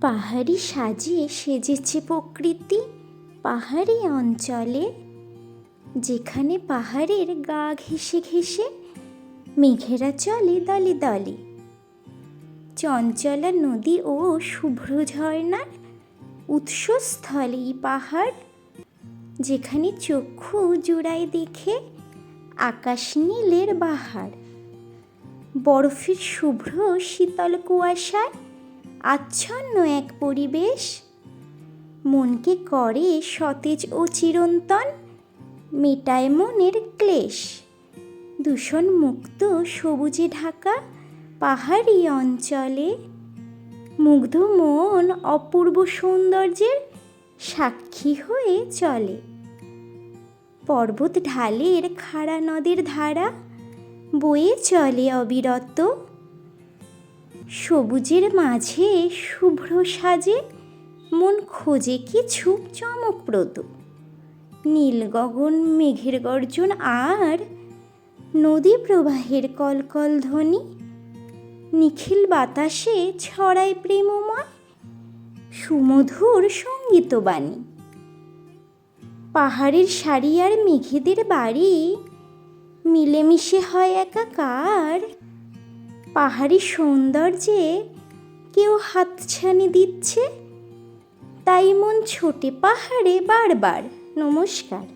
পাহাড়ি সাজে সেজেছে প্রকৃতি পাহাড়ি অঞ্চলে, যেখানে পাহাড়ের গা ঘেঁষে ঘেঁষে মেঘেরা চলে দলে দলে। চঞ্চলা নদী ও শুভ্র ঝর্ণার উৎসস্থল এই পাহাড়, যেখানে চক্ষু জোড়ায় দেখে আকাশ নীলের বাহার। বরফের শুভ্র শীতল কুয়াশায় আচ্ছন্ন এক পরিবেশ, মনকে করে সতেজ ও চিরন্তন, মেটায় মনের ক্লেশ। দূষণ মুক্ত সবুজে ঢাকা পাহাড়ি অঞ্চলে, মুগ্ধ মন অপূর্ব সৌন্দর্যের সাক্ষী হয়ে চলে। পর্বত ঢালের খাড়া নদের ধারা বয়ে চলে অবিরত, সবুজের মাঝে শুভ্র সাজে মন খোঁজে কিছু চমকপ্রদ। নীল গগন মেঘের গর্জন আর নদী প্রবাহের কলকল ধ্বনি, নিখিল বাতাসে ছড়ায় প্রেমময় সুমধুর সঙ্গীতবাণী। পাহাড়ের সারি আর মেঘেদের বাড়ি মিলেমিশে হয় একাকার, পাহাড়ি সৌন্দর্যে কেউ হাতছানি দিচ্ছে, তাই মন ছোটে পাহাড়ে বারবার। নমস্কার।